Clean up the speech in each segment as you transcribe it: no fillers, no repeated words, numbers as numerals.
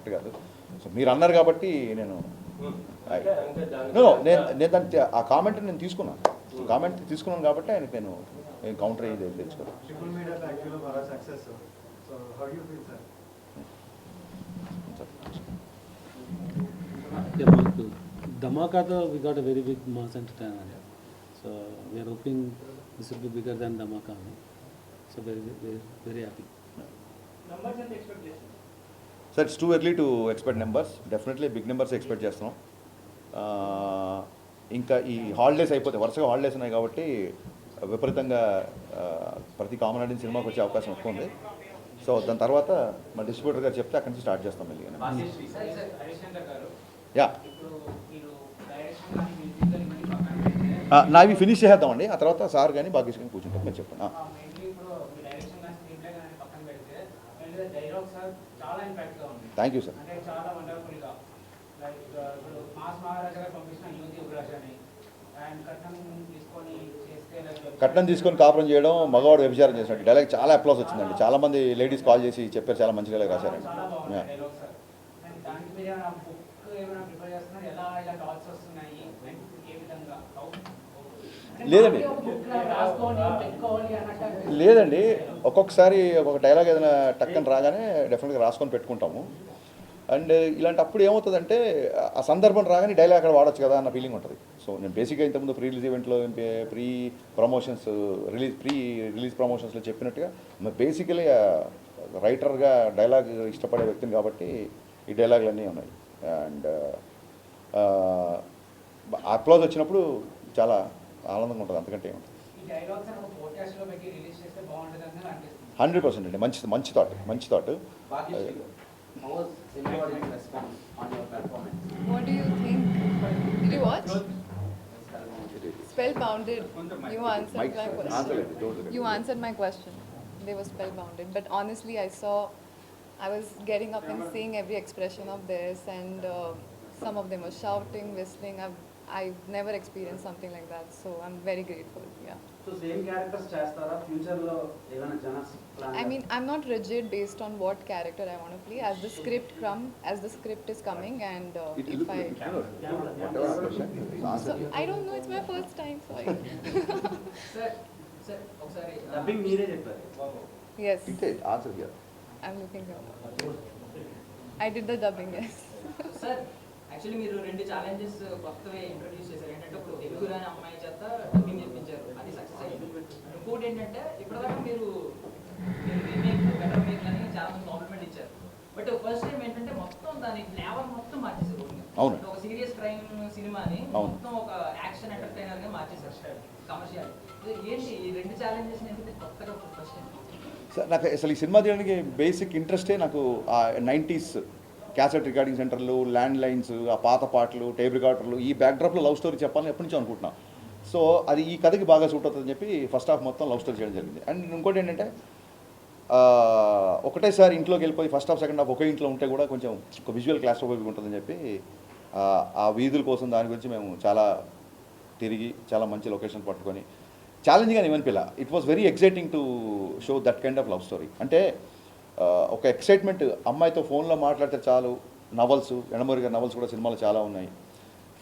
Correct కాదు. So మీరు అన్నారు కాబట్టి నేను నేను దాన్ని ఆ కామెంట్ నేను తీసుకున్నాను కాబట్టి ఆయనకు నేను కౌంటర్ అయ్యి తెచ్చుకోను. Dhamaka, we got a very big mass entertainment. So we are hoping this will be bigger than Dhamaka. So very happy. Numbers and expectations. Sir, it's too early to expect numbers. Definitely big numbers expect చేస్తున్నాం. ఇంకా ఈ holidays అయిపోతే వరుసగా holidays ఉన్నాయి కాబట్టి విపరీతంగా ప్రతి common audience సినిమాకి వచ్చే అవకాశం ఎక్కువ ఉంది. సో దాని తర్వాత మా డిస్ట్రిబ్యూటర్ గారు చెప్తే అక్కడి నుంచి స్టార్ట్ చేస్తాం మళ్ళీ. యా నావి ఫినిష్ చేద్దామండి. ఆ తర్వాత సార్ కానీ భాగ్యశ్రీ కానీ కూర్చుంటాం. మీరు చెప్పండి. Thank you sir. కట్నం తీసుకొని కాపురం చేయడం మగవాడు వ్యభిచారం చేసినట్టు డైలాగ్ చాలా అప్లాస్ వచ్చిందండి. చాలా మంది లేడీస్ కాల్ చేసి చెప్పారు చాలా మంచి డైలాగ్ రాశారండి. లేదండి ఒక్కొక్కసారి ఒక డైలాగ్ ఏదైనా టక్కని రాగానే డెఫినెట్గా రాసుకొని పెట్టుకుంటాము. అండ్ ఇలాంటప్పుడు ఏమవుతుందంటే ఆ సందర్భం రాగానే డైలాగ్ అక్కడ వాడచ్చు కదా అన్న ఫీలింగ్ ఉంటుంది. సో నేను బేసిక్గా ఇంతకుముందు ప్రీ రిలీజ్ ఈవెంట్లో ప్రీ రిలీజ్ ప్రమోషన్స్లో చెప్పినట్టుగా బేసికలీ రైటర్గా డైలాగ్ ఇష్టపడే వ్యక్తిని కాబట్టి ఈ డైలాగులు అన్నీ ఉన్నాయి. అండ్ అప్లాజ్ వచ్చినప్పుడు చాలా ఆనందంగా ఉంటుంది. అంతకంటే ఏముంటుంది. 100% అండి. మంచి thought. What do you think? Did you watch? Spellbounded. You answered my question. You answered my question. They were spellbounded. But honestly, I was getting up and seeing every expression of theirs, and some of them were shouting, whistling. I've never experienced something like that, so I'm very grateful. Yeah. So same characters chestara future lo evana janas plan. I mean, I'm not rigid based on what character I want to play. As the script is coming, and if I so, I don't know. It's my first time, so Sir, ఒకసారి dubbing మీరే చెప్పారు. yes. Answer here. I'm looking here. I did the dubbing, yes. Sir actually మీరు 2 challenges కొత్తగా introduce చేశారు. ఏంటంటే ఇప్పుడు తెలుగు అనే అమ్మాయి చేత డబ్బింగ్ నేర్పించారు, అది సక్సెస్ అయింది. ఇంకోటి ఏంటంటే ఇప్పటిదాకా మీరు రీమేక్ బెటర్ మేక్ అని చాలా మంది కాంప్లిమెంట్ ఇచ్చారు. బట్ ఫస్ట్ టైం ఏంటంటే మొత్తం దాని ఫ్లేవర్ మొత్తం మార్చేశారు. ఒక సీరియస్ క్రైమ్ సినిమాని మొత్తం ఒక యాక్షన్ ఎంటర్టైనర్ గా మార్చేశారు, కమర్షియల్. ఏంటి ఈ 2 ఛాలెంజెస్ కొత్తగా ఫస్ట్ టైం? సార్ నాకు అసలు ఈ సినిమా తీయడానికి బేసిక్ ఇంట్రెస్టే నాకు ఆ 90s క్యాసెట్ రికార్డింగ్ సెంటర్లు, ల్యాండ్ లైన్స్, ఆ పాత పాటలు, టేప్ రికార్డర్లు, ఈ బ్యాక్డ్రాప్లో లవ్ స్టోరీ చెప్పాలని ఎప్పటి నుంచో అనుకుంటున్నాను. సో అది ఈ కథకి బాగా సూట్ అవుతుందని చెప్పి ఫస్ట్ హాఫ్ మొత్తం లవ్ స్టోరీ చేయడం జరిగింది. అండ్ ఇంకోటి ఏంటంటే ఒకటేసారి ఇంట్లోకి వెళ్ళిపోయి ఫస్ట్ హాఫ్ సెకండ్ హాఫ్ ఒకే ఇంట్లో ఉంటే కూడా కొంచెం ఒక విజువల్ క్లాస్ట్రోఫోబిక్ ఉంటుందని చెప్పి ఆ వీధుల కోసం దాని గురించి మేము చాలా తిరిగి చాలా మంచి లొకేషన్ పట్టుకొని ఛాలెంజింగ్ అని ఏమనిపిల్ల. It was very exciting to show that kind of love story. అంటే ఒక ఎక్సైట్మెంట్, అమ్మాయితో ఫోన్లో మాట్లాడితే చాలు. నవల్స్, ఎండమూరి గారి నవల్స్ కూడా సినిమాలు చాలా ఉన్నాయి.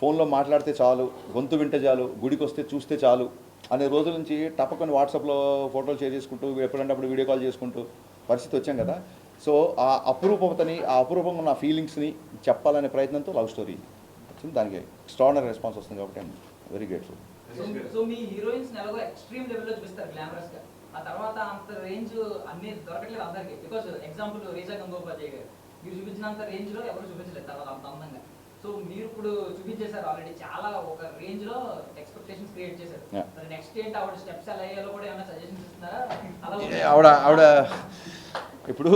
ఫోన్లో మాట్లాడితే చాలు, గొంతు వింటే చాలు, గుడికి వస్తే చూస్తే చాలు అనే రోజుల నుంచి టపకొని వాట్సాప్లో ఫోటోలు షేర్ చేసుకుంటూ ఎప్పుడంటే అప్పుడు వీడియో కాల్ చేసుకుంటూ పరిస్థితి వచ్చాం కదా. సో ఆ అపురూపతని, ఆ అపురూపంగా ఉన్న ఫీలింగ్స్ని చెప్పాలనే ప్రయత్నంతో లవ్ స్టోరీ వచ్చింది. దానికి ఎక్స్ట్రాడినరీ రెస్పాన్స్ వస్తుంది కాబట్టి I'm very grateful. So me heroines నెలలో ఎక్స్ట్రీమ్ లెవెల్లో చూపిస్తారు గ్లామరస్ గా, ఆ తర్వాత అంత రేంజ్ అన్ని దొరకట్లేదు అందరికి. బికాజ్ ఎగ్జాంపుల్ రీజా గంగోపాధ్యాయ గారు మీరు చూపించినంత రేంజ్ లో ఎవరు చూపించలేదు తర్వాత అంత అందంగా. సో మీరు ఇప్పుడు చూపించేశారు ఆల్రెడీ, చాలా ఒక రేంజ్ లో ఎక్స్పెక్టేషన్స్ క్రియేట్ చేశారు. మరి నెక్స్ట్ ఏంటి ఆవిడ స్టెప్స్ ఎలా అయ్యాలో కూడా ఏమైనా సజెషన్స్ ఇస్తున్నారా? ఆవిడ ఇప్పుడు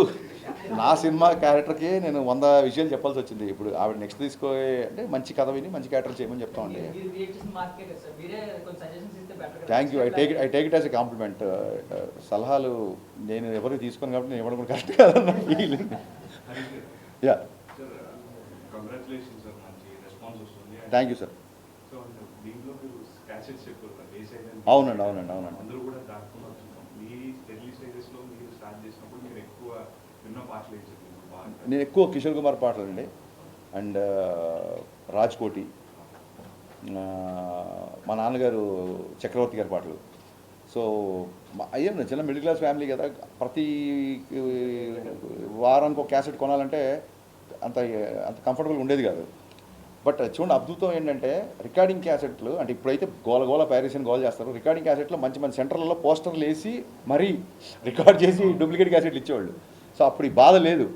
నా సినిమా క్యారెక్టర్కి నేను 100 విషయాలు చెప్పాల్సి వచ్చింది. ఇప్పుడు ఆవిడ నెక్స్ట్ తీసుకోే అంటే మంచి కథ విని మంచి క్యారెక్టర్ చేయమని చెప్తామండి. Thank you. I take it as a compliment. సలహాలు నేను ఎవరికి తీసుకోను కాబట్టి నేను ఇవ్వడం కూడా కరెక్ట్ కాదన్న feeling. Yeah, thank you sir. అవునండి. నేను ఎక్కువ కిషోర్ కుమార్ పాటలు అండి, అండ్ రాజ్కోటి, మా నాన్నగారు చక్రవర్తి గారి పాటలు. సో అయ్యే చిన్న మిడిల్ క్లాస్ ఫ్యామిలీ కదా, ప్రతి వారానికి ఒక క్యాసెట్ కొనాలంటే అంత అంత కంఫర్టబుల్గా ఉండేది కాదు. బట్ చూడండి, అద్భుతం ఏంటంటే రికార్డింగ్ క్యాసెట్లు అంటే ఇప్పుడైతే గోల ప్యారిస్ అని గోల్ చేస్తారు. రికార్డింగ్ క్యాసెట్లో మంచి మంచి సెంటర్లలో పోస్టర్లు వేసి మరీ రికార్డ్ చేసి డూప్లికేట్ క్యాసెట్లు ఇచ్చేవాళ్ళు. సో అప్పుడు ఈ బాధ లేదు,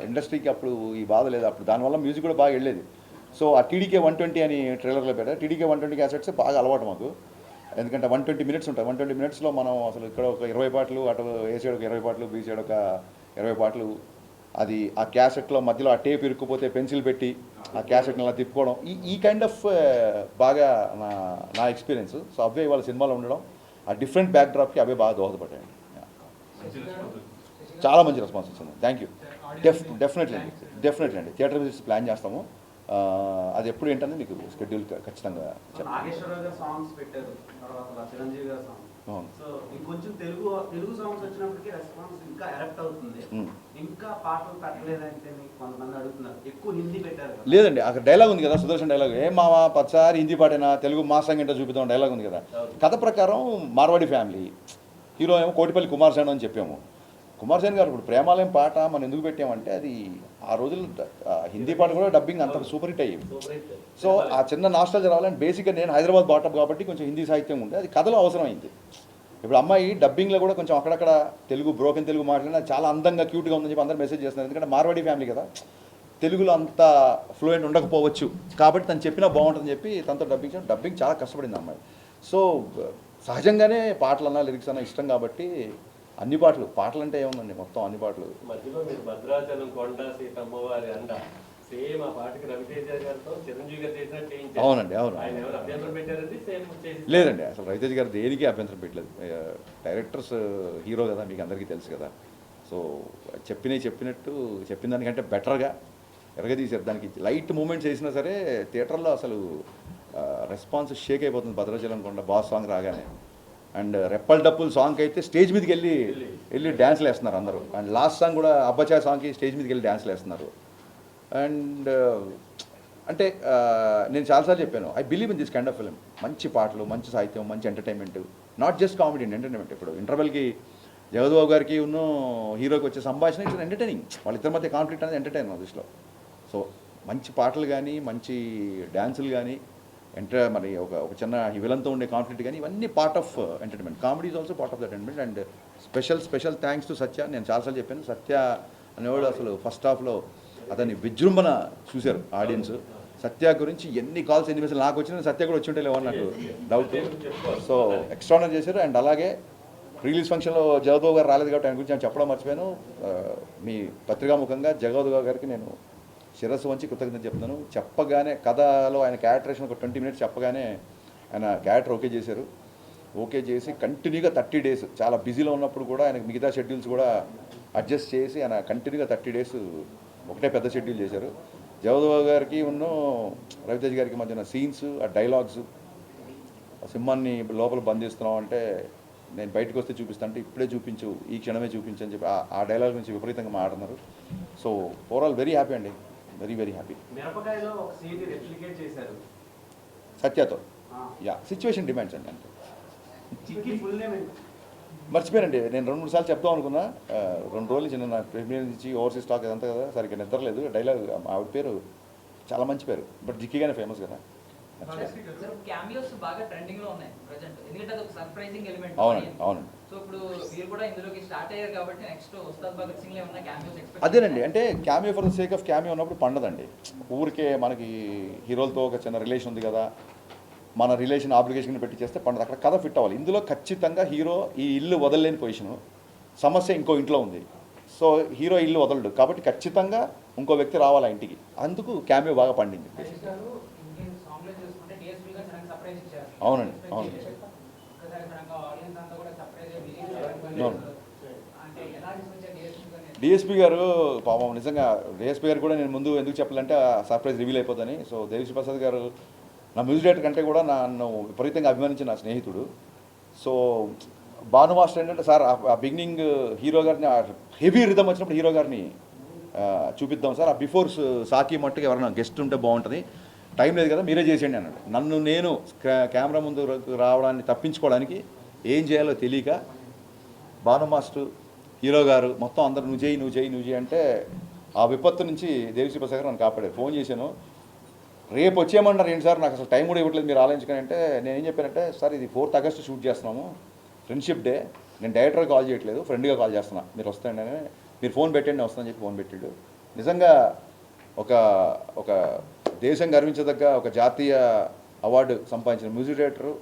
ఇండస్ట్రీకి అప్పుడు ఈ బాధ లేదు. అప్పుడు దానివల్ల మ్యూజిక్ కూడా బాగా వెళ్ళేది. సో ఆ టీడీకే 120 అని ట్రైలర్లో పెట్టారు. టీడీకే 120 క్యాసెట్స్ బాగా అలవాటు మాకు, ఎందుకంటే 120 మినిట్స్ ఉంటాయి. 120 మినిట్స్లో మనం అసలు ఇక్కడ ఒక 20 పాటలు, అటు ఏ సైడ్ ఒక 20 పాటలు, బీ సైడ్ ఒక 20 పాటలు. అది ఆ క్యాసెట్లో మధ్యలో ఆ టేప్ ఇరుక్కుపోతే పెన్సిల్ పెట్టి ఆ క్యాసెట్ని అలా తిప్పుకోవడం, ఈ కైండ్ ఆఫ్ బాగా నా ఎక్స్పీరియన్స్. సో అవే వాళ్ళ సినిమాలో ఉండడం, ఆ డిఫరెంట్ బ్యాక్ డ్రాప్కి అవే బాగా దోహదపడ్డాయండి. చాలా మంచి రెస్పాన్స్ వచ్చింది. Thank you. డెఫినెట్లీ అండి థియేటర్ విజిట్స్ ప్లాన్ చేస్తాము. అది ఎప్పుడు ఏంటంటే మీకు షెడ్యూల్ ఖచ్చితంగా చెప్తాను. నాగేశ్వరరావు గారు సాంగ్స్ పెట్టారు, తర్వాత చిరంజీవి గారు సాంగ్స్. అవును. సో ఇంకొంచెం తెలుగు సాంగ్స్ వచ్చినప్పటికీ రెస్పాన్స్ ఇంకా ఎరప్ట్ అవుతుంది. ఇంకా పాటలు పెట్టలేదంటే కొంతమంది అడుగుతున్నారు. ఎక్కువ హిందీ పెట్టారు కదా. లేదండి, అక్కడ డైలాగ్ ఉంది కదా, సుదర్శన్ డైలాగ్, ఏ మావా పచ్చారి హిందీ పాటైనా తెలుగు మా సంగ ఏంటో చూపిద్దాం డైలాగ్ ఉంది కదా. కథ ప్రకారం మార్వాడి ఫ్యామిలీ, హీరో ఏమో కోటిపల్లి కుమార్ సేన్ అని చెప్పాము. కుమార్ సేన్ గారు ఇప్పుడు ప్రేమాలయం పాట మనం ఎందుకు పెట్టామంటే అది ఆ రోజులు హిందీ పాట కూడా డబ్బింగ్ అంత సూపర్ హిట్ అయ్యేది. సో ఆ చిన్న నాస్టాలజీ రావాలని బేసిక్గా నేను హైదరాబాద్ బాటప్ కాబట్టి కొంచెం హిందీ సాహిత్యం ఉంటే అది కథలో అవసరమైంది. ఇప్పుడు అమ్మాయి డబ్బింగ్లో కూడా కొంచెం అక్కడక్కడ తెలుగు బ్రోకెన్ తెలుగు మాట్లాడినా చాలా అందంగా క్యూట్గా ఉందని చెప్పి అందరూ మెసేజ్ చేస్తున్నారు. ఎందుకంటే మార్వాడి ఫ్యామిలీ కదా, తెలుగులో అంత ఫ్లూయెంట్ ఉండకపోవచ్చు కాబట్టి తను చెప్పినా బాగుంటుందని చెప్పి తనతో డబ్బింగ్ చాలా కష్టపడింది అమ్మాయి. సో సహజంగానే పాటలు అన్నా లిరిక్స్ అన్నా ఇష్టం కాబట్టి అన్ని పాటలు అంటే ఏముందండి, మొత్తం అన్ని పాటలు. మధ్యలో మీరు భద్రాచలం కొండ సీతమ్మవారి అండ సేమ్ ఆ పాటకి రవితేజ గారితో చిరంజీవి గారు చేసినట్టు చేయించారు. అవునండి, అవును. ఆయన ఎవరు అభ్యంతరం పెట్టారండి? సేమ్ చేసి లేదండి, అసలు రవితేజ గారు దేనికి అభ్యంతరం పెట్టలేదు. డైరెక్టర్స్ హీరో కదా, మీకు అందరికీ తెలుసు కదా. సో చెప్పినట్టు చెప్పిన దానికంటే బెటర్గా ఎరగదీశారు. దానికి లైట్ మూమెంట్స్ వేసినా సరే థియేటర్లో అసలు రెస్పాన్స్ షేక్ అయిపోతుంది. భద్రాచలం కొండ బాస్ సాంగ్ రాగానే, అండ్ రెప్పల్ డప్పుల్ సాంగ్కి అయితే స్టేజ్ మీదకి వెళ్ళి డ్యాన్స్లు వేస్తున్నారు అందరూ. అండ్ లాస్ట్ సాంగ్ కూడా అబ్బచా సాంగ్కి స్టేజ్ మీదకి వెళ్ళి డ్యాన్స్లు వేస్తున్నారు. అండ్ అంటే నేను చాలాసార్లు చెప్పాను, I believe in this kind of film. మంచి పాటలు, మంచి సాహిత్యం, మంచి entertainment, not just comedy and entertainment. ఇప్పుడు ఇంటర్వెల్కి జగద్బాబు గారికి ఉన్న హీరోకి వచ్చే సంభాషణ ఇట్స్ ఎంటర్టైనింగ్. వాళ్ళిద్దరి మధ్య కాన్ఫ్లిక్ట్ అనేది ఎంటర్టైన్ నా దృష్టిలో. సో మంచి పాటలు కానీ, మంచి డ్యాన్సులు కానీ, మరి ఒక చిన్న విలన్తో ఉండే కాన్ఫ్లిక్ట్ కానీ, ఇవన్నీ part of entertainment. Comedy is also part of the entertainment. And special thanks to Satya. నేను చాలాసార్లు చెప్పాను, సత్య అనేవాడు అసలు ఫస్ట్ హాఫ్లో అతన్ని విజృంభణ చూశారు ఆడియన్స్. సత్య గురించి ఎన్ని కాల్స్ ఎన్ని మెసేజ్ నాకు వచ్చినా సత్య కూడా వచ్చి ఉంటే లేవని నాకు డౌట్. సో ఎక్స్ట్రానర్ చేశారు. అండ్ అలాగే రిలీజ్ ఫంక్షన్లో జగద్బాబు గారు రాలేదు కాబట్టి ఆయన గురించి నేను చెప్పడం మర్చిపోయాను. మీ పత్రికాముఖంగా జగద్బాబు గారికి నేను శిరస్సు వంచి కృతజ్ఞత చెప్తాను. చెప్పగానే కథలో ఆయన క్యారెక్టరేషన్ ఒక 20 మినిట్స్ చెప్పగానే ఆయన క్యారెక్టర్ ఓకే చేశారు. ఓకే చేసి కంటిన్యూగా 30 డేస్ చాలా బిజీలో ఉన్నప్పుడు కూడా ఆయన మిగతా షెడ్యూల్స్ కూడా అడ్జస్ట్ చేసి ఆయన కంటిన్యూగా 30 డేస్ ఒకటే పెద్ద షెడ్యూల్ చేశారు. జగద్బాబు గారికి ఉన్న రవితేజ్ గారికి మధ్యన సీన్స్, ఆ డైలాగ్స్, ఆ సింహాన్ని లోపల బంధిస్తున్నాం అంటే నేను బయటకు వస్తే చూపిస్తాను అంటే ఇప్పుడే చూపించు, ఈ క్షణమే చూపించు అని చెప్పి ఆ డైలాగ్ నుంచి విపరీతంగా మాట్లాడుతున్నారు. సో ఓవరాల్ వెరీ హ్యాపీ అండి, వెరీ హ్యాపీ. మిరపకాయలో ఒక సీన్ రెప్లికేట్ చేశారు సత్యతో. యా, సిచ్యువేషన్ డిమాండ్స్ అండి. అంతే. చిక్కి ఫుల్ నేమ్ మర్చిపోయానండి, నేను 2-3 సార్లు చెప్దాం అనుకున్నా. 2 రోజులు చిన్న నా ప్రీమియర్ నుంచి ఓవర్సీస్ స్టాక్ ఇదంతా కదా, సరిగ్గా నిద్రలేదు. డైలాగ్ ఆవిడ పేరు చాలా మంచి పేరు, బట్ జిక్కిగానే ఫేమస్ కదా. క్యామియోస్ బాగా ట్రెండింగ్ లో ఉన్నాయి ప్రెజెంట్, ఎందుకంటే అది ఒక సర్ప్రైజింగ్ ఎలిమెంట్. అవునండి. సో ఇప్పుడు మీరు కూడా ఇందులోకి స్టార్ట్ అయ్యారు కాబట్టి నెక్స్ట్ ఉస్తాద్ భగత్ సింగ్ లో ఏమన్నా క్యామియోస్ ఎక్స్పెక్ట్? అదేనండి, అంటే cameo for the sake of cameo ఉన్నప్పుడు పండదండి. ఊరికే మనకి హీరోలతో ఒక చిన్న రిలేషన్ ఉంది కదా, మన రిలేషన్ ఆబ్లిగేషన్ పెట్టి చేస్తే పండదు. అక్కడ కథ ఫిట్ అవ్వాలి. ఇందులో ఖచ్చితంగా హీరో ఈ ఇల్లు వదలలేని పొజిషను, సమస్య ఇంకో ఇంట్లో ఉంది. సో హీరో ఇల్లు వదలడు కాబట్టి ఖచ్చితంగా ఇంకో వ్యక్తి రావాలి ఆ ఇంటికి. అందుకు క్యామియో బాగా పండింది. అవునండి, అవును. డిఎస్పీ గారు పాపం నిజంగా, డిఎస్పీ గారు కూడా నేను ముందు ఎందుకు చెప్పాలంటే సర్ప్రైజ్ రివీల్ అయిపోతుందని. సో దేవిశ్రీ ప్రసాద్ గారు నా మ్యూజిక్ డైరెక్టర్ కంటే కూడా నన్ను విపరీతంగా అభిమానించిన నా స్నేహితుడు. సో భాను మాస్టర్ ఏంటంటే సార్ ఆ బిగినింగ్ హీరో గారిని హెవీ రిథమ్ వచ్చినప్పుడు హీరో గారిని చూపిద్దాం సార్. ఆ బిఫోర్ సాకి మట్టుకు ఎవరైనా గెస్ట్ ఉంటే బాగుంటుంది, టైం లేదు కదా మీరే చేసేయండి అన్నాడు. నన్ను నేను కెమెరా ముందు రావడాన్ని తప్పించుకోవడానికి ఏం చేయాలో తెలియక భాను మాస్టర్ హీరో గారు మొత్తం అందరు నువ్వు చేయి అంటే ఆ విపత్తు నుంచి దేవిశ్రీ ప్రసాద్ గారు నన్ను కాపాడారు. ఫోన్ చేశాను, రేపు వచ్చేయమన్నారు ఏంటి సార్, నాకు అసలు టైం కూడా ఇవ్వట్లేదు మీరు ఆలోచించుకొని అంటే నేను ఏం చెప్పానంటే సార్ ఇది 4th ఆగస్టు షూట్ చేస్తున్నాము, ఫ్రెండ్షిప్ డే, నేను డైరెక్టర్గా కాల్ చేయట్లేదు ఫ్రెండ్గా కాల్ చేస్తున్నా, మీరు వస్తాయండి అని మీరు ఫోన్ పెట్టండి నేను వస్తానని చెప్పి ఫోన్ పెట్టాడు. నిజంగా ఒక దేశం గర్వించదగ్గ ఒక జాతీయ అవార్డు సంపాదించిన మ్యూజిక్ డైరెక్టరు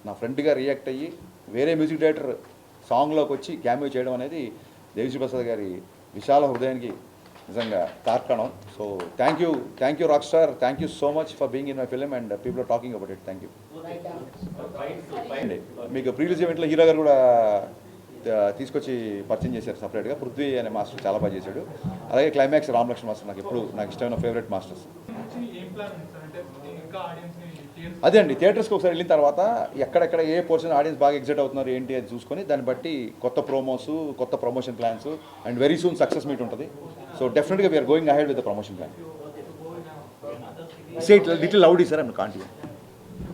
నా ఫ్రెండ్గా రియాక్ట్ అయ్యి వేరే మ్యూజిక్ డైరెక్టర్ సాంగ్లోకి వచ్చి క్యామియో చేయడం అనేది దేవిశ్రీ ప్రసాద్ గారి విశాల హృదయానికి నిజంగా తార్కాణం. So thank you rock star, thank you so much for being in my film and people are talking about it. Thank you. మీకు ప్రీవియస్ ఈవెంట్లో హీరో గారు కూడా తీసుకొచ్చి పరిచయం చేశారు సపరేట్గా. పృథ్వీ అనే మాస్టర్ చాలా బాగా చేశాడు. అలాగే క్లైమాక్స్ రామలక్ష్మణ్ మాస్టర్ నాకు ఇష్టమైన ఫేవరెట్ మాస్టర్స్. అదే అండి, థియేటర్స్కి ఒకసారి వెళ్ళిన తర్వాత ఎక్కడెక్కడ ఏ పోర్షన్ ఆడియన్స్ బాగా ఎగ్జైట్ అవుతున్నారు ఏంటి అది చూసుకొని దాన్ని బట్టి కొత్త ప్రోమోస్, కొత్త promotion plans and very soon success meet ఉంటుంది. సో డెఫినెట్గా we are going ahead with the promotion plan. Say it little loudly sir, I can't you.